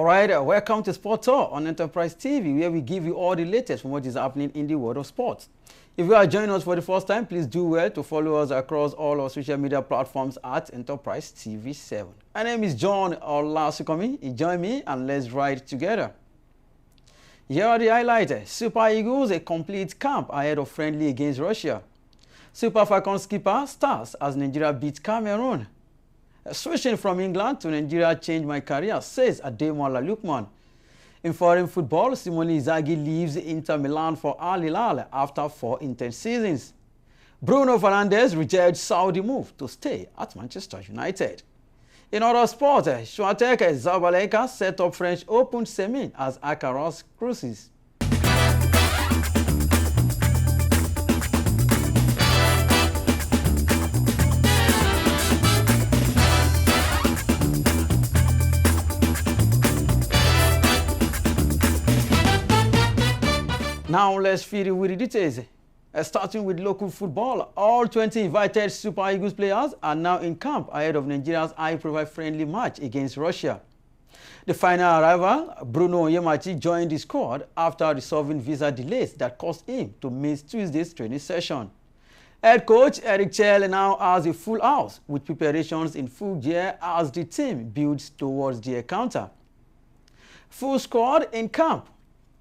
Alright, welcome to Sport Talk on Enterprise TV, where we give you all the latest from what is happening in the world of sports. If you are joining us for the first time, please do well to follow us across all our social media platforms at Enterprise TV 7. My name is John Olasukomi. Join me and let's ride together. Here are the highlights. Super Eagles a complete camp ahead of friendly against Russia. Super Falcons skipper stars as Nigeria beats Cameroon. Switching from England to Nigeria changed my career, says Ademola Lukeman. In foreign football, Simone Inzaghi leaves Inter Milan for Al Hilal after 4 intense seasons. Bruno Fernandes rejects Saudi move to stay at Manchester United. In other sports, Swiatek Zabaleka set up French Open semi as Alcaraz cruises. Now let's feed you with the details. Starting with local football, all 20 invited Super Eagles players are now in camp ahead of Nigeria's high-profile friendly match against Russia. The final arrival, Bruno Onyemachi, joined the squad after resolving visa delays that caused him to miss Tuesday's training session. Head coach Eric Chell now has a full house with preparations in full gear as the team builds towards the encounter. Full squad in camp.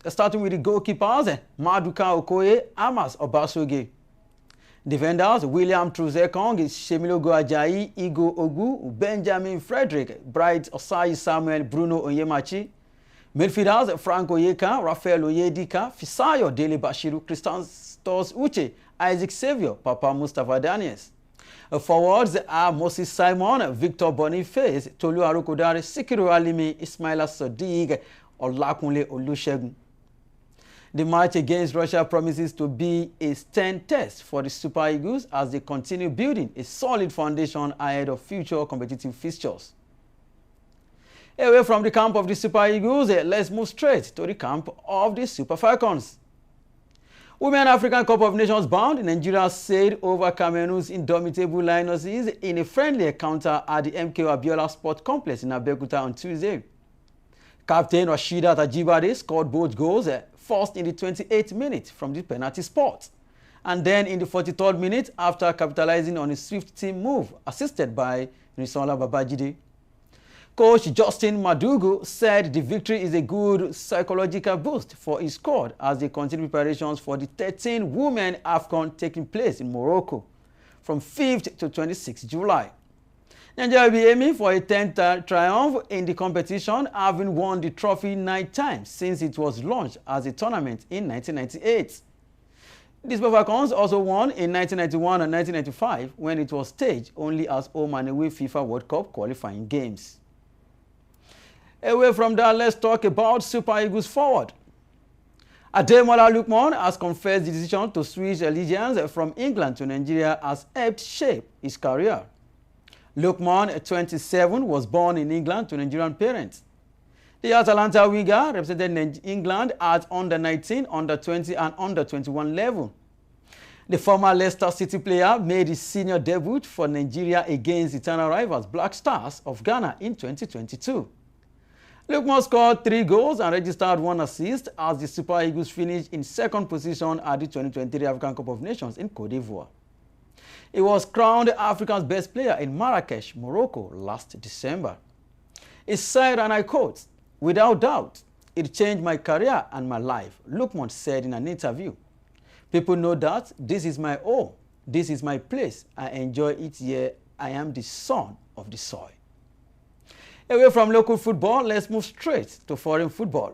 Starting with the goalkeepers, Maduka Okoye, Amas Obasoge. Defenders, William Truzekong, Shemilogo Ajayi, Igo Ogu, Benjamin Frederick, Bright Osayi Samuel, Bruno Onyemachi. Midfielders, Frank Oyeka, Rafael Oyedika, Fisayo Dele Bashiru, Christos Uche, Isaac Xavier, Papa Mustafa Daniels. Forwards are Moses Simon, Victor Boniface, Tolu Arokodare, Sikiru Alimi, Ismaila Sadiq, Olakunle Olusegun. The match against Russia promises to be a stern test for the Super Eagles as they continue building a solid foundation ahead of future competitive fixtures. Away from the camp of the Super Eagles, let's move straight to the camp of the Super Falcons. Women African Cup of Nations bound, Nigeria sailed over Cameroon's indomitable Lionesses in a friendly encounter at the MKO Abiola Sport Complex in Abeokuta on Tuesday. Captain Rasheedat Ajibade scored both goals, first in the 28th minute from the penalty spot, and then in the 43rd minute after capitalizing on a swift team move assisted by Risola Babajide. Coach Justin Madugu said the victory is a good psychological boost for his squad as they continue preparations for the 13 Women AFCON taking place in Morocco from 5th to 26th July. Nigeria will be aiming for a 10th triumph in the competition, having won the trophy 9 times since it was launched as a tournament in 1998. The Super Falcons also won in 1991 and 1995 when it was staged only as home and away FIFA World Cup qualifying games. Away from that, let's talk about Super Eagles forward. Ademola Lukeman has confessed the decision to switch allegiance from England to Nigeria has helped shape his career. Lukeman, 27, was born in England to Nigerian parents. The Atalanta winger represented England at under-19, under-20 and under-21 level. The former Leicester City player made his senior debut for Nigeria against eternal rivals Black Stars of Ghana in 2022. Lukeman scored 3 goals and registered 1 assist as the Super Eagles finished in 2nd position at the 2023 African Cup of Nations in Côte d'Ivoire. He was crowned Africa's best player in Marrakesh, Morocco last December. He said, and I quote, "Without doubt, it changed my career and my life," Lukeman said in an interview. "People know that this is my home, this is my place. I enjoy it here. I am the son of the soil." Away from local football, let's move straight to foreign football.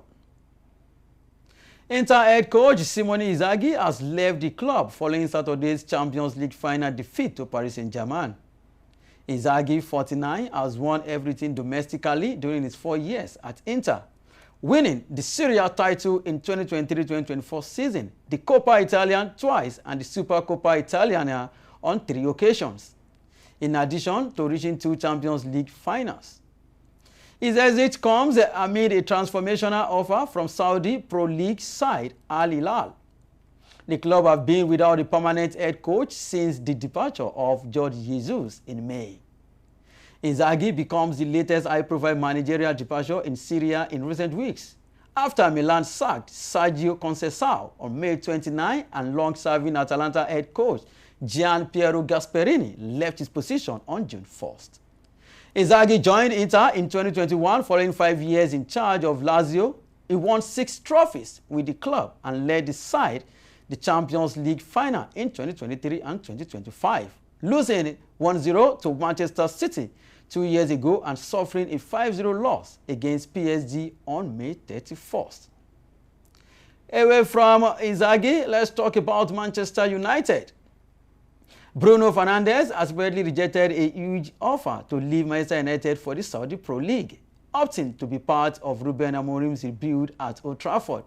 Inter head coach Simone Inzaghi has left the club following Saturday's Champions League final defeat to Paris Saint-Germain. Inzaghi, 49, has won everything domestically during his 4 years at Inter, winning the Serie A title in 2023-2024 season, the Coppa Italia twice, and the Supercoppa Italiana on 3 occasions, in addition to reaching 2 Champions League finals. His exit comes amid a transformational offer from Saudi Pro League side Al Hilal. The club have been without a permanent head coach since the departure of Jorge Jesus in May. Inzaghi becomes the latest high-profile managerial departure in Syria in recent weeks, after Milan sacked Sergio Conceição on May 29 and long-serving Atalanta head coach Gian Piero Gasperini left his position on June 1st. Inzaghi joined Inter in 2021 following 5 years in charge of Lazio. He won 6 trophies with the club and led the side the Champions League final in 2023 and 2025, losing 1-0 to Manchester City 2 years ago and suffering a 5-0 loss against PSG on May 31st. Away from Inzaghi, let's talk about Manchester United. Bruno Fernandes has readily rejected a huge offer to leave Manchester United for the Saudi Pro League, opting to be part of Ruben Amorim's rebuild at Old Trafford.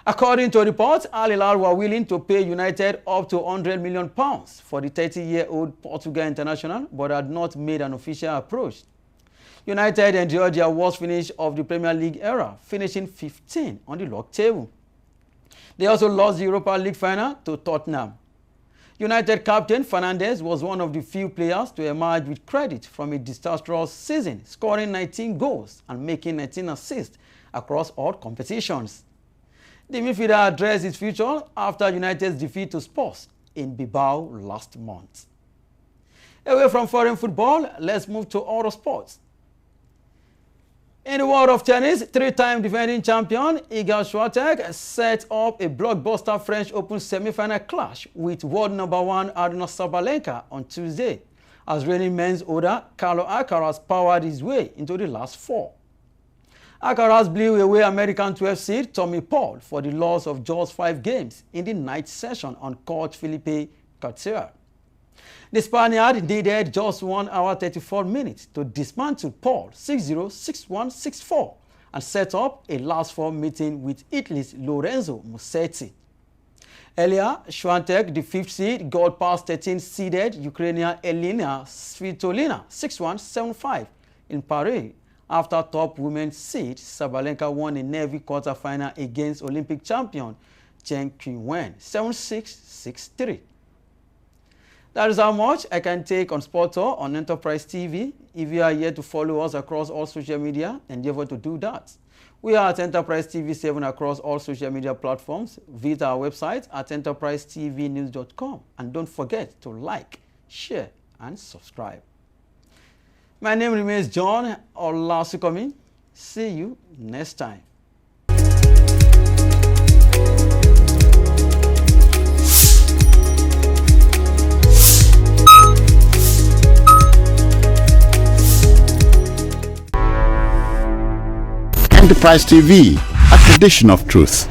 According to reports, Al Hilal were willing to pay United up to £100 million for the 30-year-old Portugal international, but had not made an official approach. United endured their worst finish of the Premier League era, finishing 15 on the log table. They also lost the Europa League final to Tottenham. United captain Fernandes was one of the few players to emerge with credit from a disastrous season, scoring 19 goals and making 19 assists across all competitions. The midfielder addressed his future after United's defeat to Spurs in Bilbao last month. Away from foreign football, let's move to auto sports. In the world of tennis, 3-time defending champion Iga Swiatek set up a blockbuster French Open semi-final clash with world number 1 Arina Sabalenka on Tuesday, as reigning men's holder Carlo Alcaraz powered his way into the last 4. Alcaraz blew away American 12 seed Tommy Paul for the loss of just 5 games in the night session on court Felipe Couture. The Spaniard needed just 1 hour 34 minutes to dismantle Paul 6-0, 6-1, 6-4 and set up a last 4 meeting with Italy's Lorenzo Musetti. Earlier, Swiatek, the 5th seed, got past 13-seeded Ukrainian Elena Svitolina 6-1, 7-5 in Paris. After top women's seed, Sabalenka won a Navy quarterfinal against Olympic champion Chen Qinwen 7-6, 6-3. That is how much I can take on Sport Tour on Enterprise TV. If you are yet to follow us across all social media, endeavor to do that. We are at Enterprise TV 7 across all social media platforms. Visit our website at enterprisetvnews.com. And don't forget to like, share, and subscribe. My name remains John Olasukomi. See you next time. Enterprise TV, a tradition of truth.